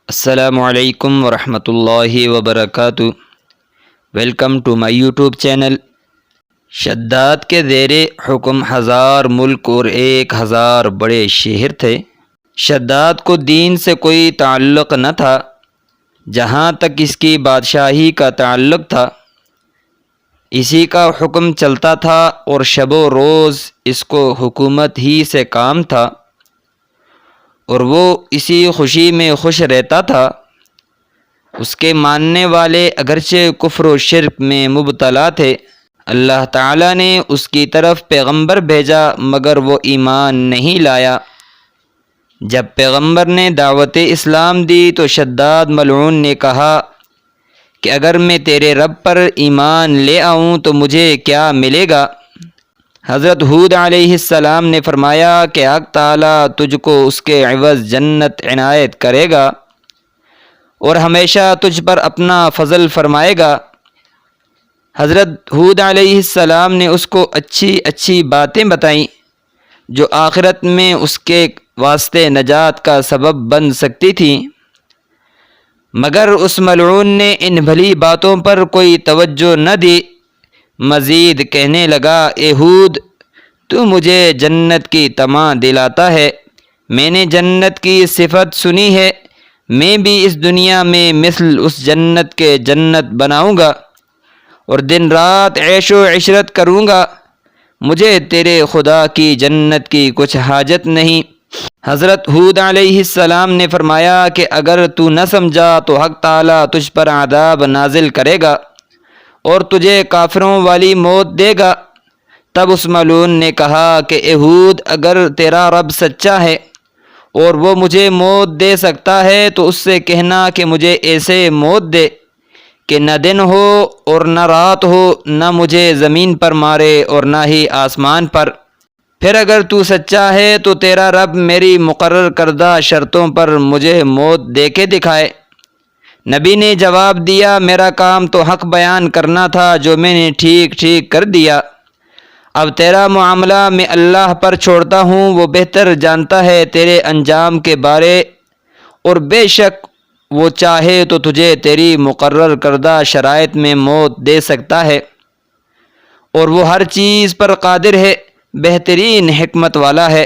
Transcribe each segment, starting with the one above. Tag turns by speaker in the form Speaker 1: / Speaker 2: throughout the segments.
Speaker 1: السلام علیکم ورحمۃ اللہ وبرکاتہ۔ Welcome to my YouTube channel. شداد کے زیر حکم 1000 ملک اور 1000 بڑے شہر تھے۔ شداد کو دین سے کوئی تعلق نہ تھا، جہاں تک اس کی بادشاہی کا تعلق تھا اسی کا حکم چلتا تھا، اور شب و روز اس کو حکومت ہی سے کام تھا، اور وہ اسی خوشی میں خوش رہتا تھا۔ اس کے ماننے والے اگرچہ کفر و شرک میں مبتلا تھے، اللہ تعالیٰ نے اس کی طرف پیغمبر بھیجا مگر وہ ایمان نہیں لایا۔ جب پیغمبر نے دعوت اسلام دی تو شداد ملعون نے کہا کہ اگر میں تیرے رب پر ایمان لے آؤں تو مجھے کیا ملے گا؟ حضرت ہود علیہ السلام نے فرمایا کہ حق تعالیٰ تجھ کو اس کے عوض جنت عنایت کرے گا اور ہمیشہ تجھ پر اپنا فضل فرمائے گا۔ حضرت ہود علیہ السلام نے اس کو اچھی اچھی باتیں بتائیں جو آخرت میں اس کے واسطے نجات کا سبب بن سکتی تھیں، مگر اس ملعون نے ان بھلی باتوں پر کوئی توجہ نہ دی۔ مزید کہنے لگا، اے ہود، تو مجھے جنت کی طمع دلاتا ہے، میں نے جنت کی صفت سنی ہے، میں بھی اس دنیا میں مثل اس جنت کے جنت بناؤں گا اور دن رات عیش و عشرت کروں گا، مجھے تیرے خدا کی جنت کی کچھ حاجت نہیں۔ حضرت ہود علیہ السلام نے فرمایا کہ اگر تو نہ سمجھا تو حق تعالیٰ تجھ پر عذاب نازل کرے گا اور تجھے کافروں والی موت دے گا۔ تب اس ملعون نے کہا کہ اے ہود، اگر تیرا رب سچا ہے اور وہ مجھے موت دے سکتا ہے تو اس سے کہنا کہ مجھے ایسے موت دے کہ نہ دن ہو اور نہ رات ہو، نہ مجھے زمین پر مارے اور نہ ہی آسمان پر۔ پھر اگر تو سچا ہے تو تیرا رب میری مقرر کردہ شرطوں پر مجھے موت دے کے دکھائے۔ نبی نے جواب دیا، میرا کام تو حق بیان کرنا تھا جو میں نے ٹھیک ٹھیک کر دیا، اب تیرا معاملہ میں اللہ پر چھوڑتا ہوں، وہ بہتر جانتا ہے تیرے انجام کے بارے، اور بے شک وہ چاہے تو تجھے تیری مقرر کردہ شرائط میں موت دے سکتا ہے، اور وہ ہر چیز پر قادر ہے، بہترین حکمت والا ہے۔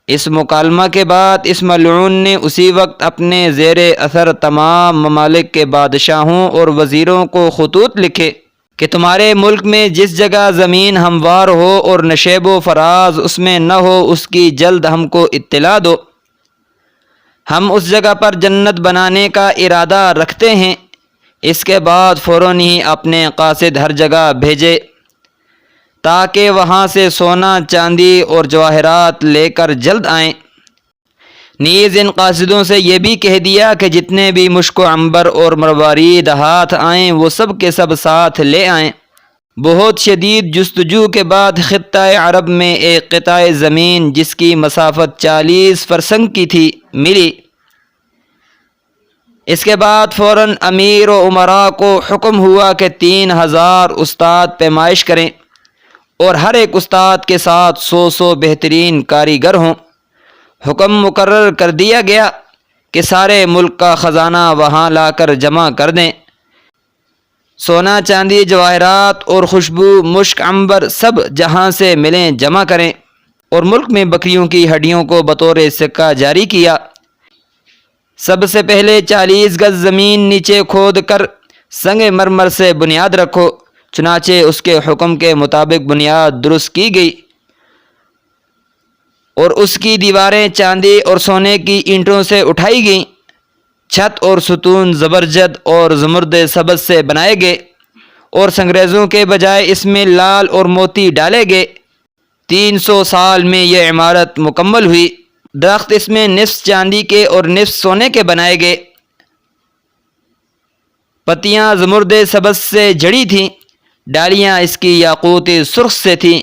Speaker 1: اس مکالمہ کے بعد اس ملعون نے اسی وقت اپنے زیر اثر تمام ممالک کے بادشاہوں اور وزیروں کو خطوط لکھے کہ تمہارے ملک میں جس جگہ زمین ہموار ہو اور نشیب و فراز اس میں نہ ہو، اس کی جلد ہم کو اطلاع دو، ہم اس جگہ پر جنت بنانے کا ارادہ رکھتے ہیں۔ اس کے بعد فوراً ہی اپنے قاصد ہر جگہ بھیجے تاکہ وہاں سے سونا، چاندی اور جواہرات لے کر جلد آئیں۔ نیز ان قاصدوں سے یہ بھی کہہ دیا کہ جتنے بھی مشک و عنبر اور مروارید ہاتھ آئیں وہ سب کے سب ساتھ لے آئیں۔ بہت شدید جستجو کے بعد خطہ عرب میں ایک قطع زمین جس کی مسافت 40 فرسنگ کی تھی ملی۔ اس کے بعد فوراً امیر و امراء کو حکم ہوا کہ 3000 استاد پیمائش کریں اور ہر ایک استاد کے ساتھ 100 بہترین کاریگر ہوں۔ حکم مقرر کر دیا گیا کہ سارے ملک کا خزانہ وہاں لا کر جمع کر دیں، سونا، چاندی، جواہرات اور خوشبو، مشک، عنبر سب جہاں سے ملیں جمع کریں، اور ملک میں بکریوں کی ہڈیوں کو بطور سکہ جاری کیا۔ سب سے پہلے 40 گز زمین نیچے کھود کر سنگ مرمر سے بنیاد رکھو۔ چنانچہ اس کے حکم کے مطابق بنیاد درست کی گئی اور اس کی دیواریں چاندی اور سونے کی اینٹوں سے اٹھائی گئیں۔ چھت اور ستون زبرجد اور زمرد سبز سے بنائے گئے اور سنگریزوں کے بجائے اس میں لال اور موتی ڈالے گئے۔ 300 سال میں یہ عمارت مکمل ہوئی۔ درخت اس میں نصف چاندی کے اور نصف سونے کے بنائے گئے۔ پتیاں زمرد سبز سے جڑی تھیں، ڈالیاں اس کی یاقوت سرخ سے تھیں۔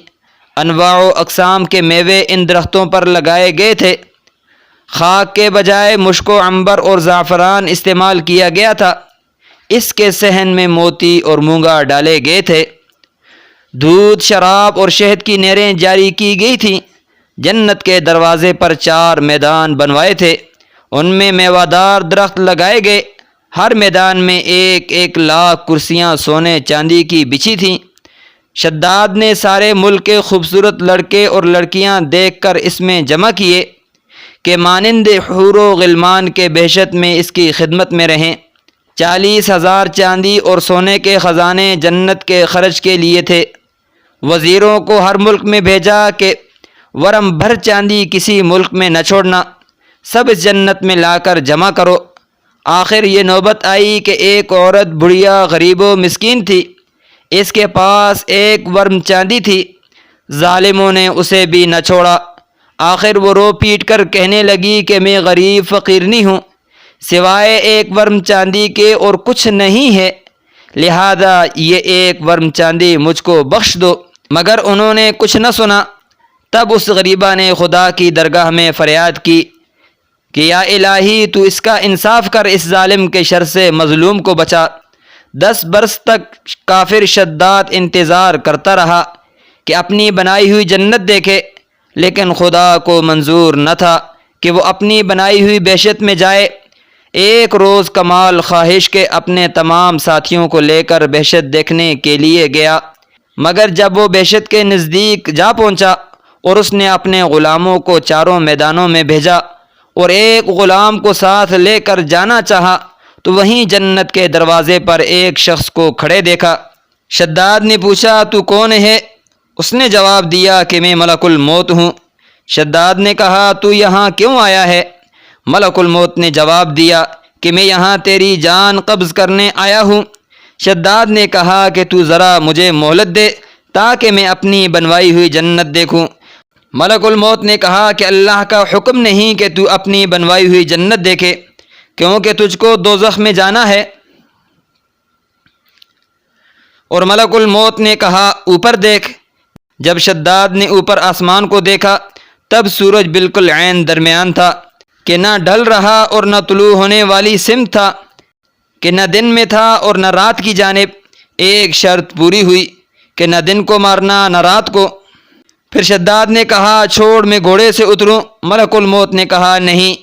Speaker 1: انواع و اقسام کے میوے ان درختوں پر لگائے گئے تھے۔ خاک کے بجائے مشک و عنبر اور زعفران استعمال کیا گیا تھا۔ اس کے صحن میں موتی اور مونگا ڈالے گئے تھے۔ دودھ، شراب اور شہد کی نہریں جاری کی گئی تھیں۔ جنت کے دروازے پر 4 میدان بنوائے تھے ان میں میوادار درخت لگائے گئے، ہر میدان میں 1,00,000 کرسیاں سونے چاندی کی بچھی تھیں۔ شداد نے سارے ملک کے خوبصورت لڑکے اور لڑکیاں دیکھ کر اس میں جمع کیے کہ مانند حور و غلمان کے بہشت میں اس کی خدمت میں رہیں۔ 40,000 چاندی اور سونے کے خزانے جنت کے خرچ کے لیے تھے۔ وزیروں کو ہر ملک میں بھیجا کہ ورم بھر چاندی کسی ملک میں نہ چھوڑنا، سب اس جنت میں لا کر جمع کرو۔ آخر یہ نوبت آئی کہ ایک عورت بڑھیا غریب و مسکین تھی، اس کے پاس ایک ورم چاندی تھی، ظالموں نے اسے بھی نہ چھوڑا۔ آخر وہ رو پیٹ کر کہنے لگی کہ میں غریب فقیرنی ہوں، سوائے ایک ورم چاندی کے اور کچھ نہیں ہے، لہذا یہ ایک ورم چاندی مجھ کو بخش دو۔ مگر انہوں نے کچھ نہ سنا۔ تب اس غریبہ نے خدا کی درگاہ میں فریاد کی کہ یا الہی تو اس کا انصاف کر، اس ظالم کے شر سے مظلوم کو بچا۔ 10 برس تک کافر شداد انتظار کرتا رہا کہ اپنی بنائی ہوئی جنت دیکھے، لیکن خدا کو منظور نہ تھا کہ وہ اپنی بنائی ہوئی بہشت میں جائے۔ ایک روز کمال خواہش کے اپنے تمام ساتھیوں کو لے کر بہشت دیکھنے کے لیے گیا، مگر جب وہ بہشت کے نزدیک جا پہنچا اور اس نے اپنے غلاموں کو چاروں میدانوں میں بھیجا اور ایک غلام کو ساتھ لے کر جانا چاہا تو وہیں جنت کے دروازے پر ایک شخص کو کھڑے دیکھا۔ شداد نے پوچھا تو کون ہے؟ اس نے جواب دیا کہ میں ملک الموت ہوں۔ شداد نے کہا تو یہاں کیوں آیا ہے؟ ملک الموت نے جواب دیا کہ میں یہاں تیری جان قبض کرنے آیا ہوں۔ شداد نے کہا کہ تو ذرا مجھے مہلت دے تاکہ میں اپنی بنوائی ہوئی جنت دیکھوں۔ ملک الموت نے کہا کہ اللہ کا حکم نہیں کہ تو اپنی بنوائی ہوئی جنت دیکھے، کیونکہ تجھ کو دوزخ میں جانا ہے۔ اور ملک الموت نے کہا اوپر دیکھ۔ جب شداد نے اوپر آسمان کو دیکھا تب سورج بالکل عین درمیان تھا کہ نہ ڈھل رہا اور نہ طلوع ہونے والی سمت تھا کہ نہ دن میں تھا اور نہ رات کی جانب۔ ایک شرط پوری ہوئی کہ نہ دن کو مارنا نہ رات کو۔ پھر شداد نے کہا چھوڑ میں گھوڑے سے اتروں۔ ملک الموت نے کہا نہیں۔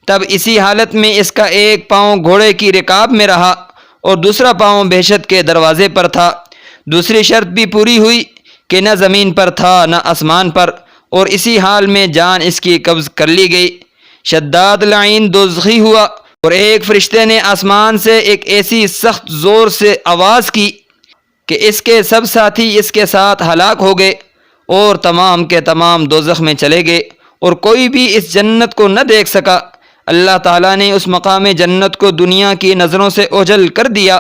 Speaker 1: تب اسی حالت میں اس کا ایک پاؤں گھوڑے کی رکاب میں رہا اور دوسرا پاؤں بہشت کے دروازے پر تھا۔ دوسری شرط بھی پوری ہوئی کہ نہ زمین پر تھا نہ آسمان پر، اور اسی حال میں جان اس کی قبض کر لی گئی۔ شداد لعین دوزخی ہوا اور ایک فرشتے نے آسمان سے ایک ایسی سخت زور سے آواز کی کہ اس کے سب ساتھی اس کے ساتھ ہلاک ہو گئے اور تمام کے تمام دوزخ میں چلے گئے اور کوئی بھی اس جنت کو نہ دیکھ سکا۔ اللہ تعالیٰ نے اس مقام جنت کو دنیا کی نظروں سے اوجھل کر دیا۔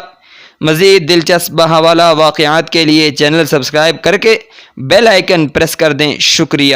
Speaker 1: مزید دلچسپ حوالہ واقعات کے لیے چینل سبسکرائب کر کے بیل آئیکن پریس کر دیں۔ شکریہ۔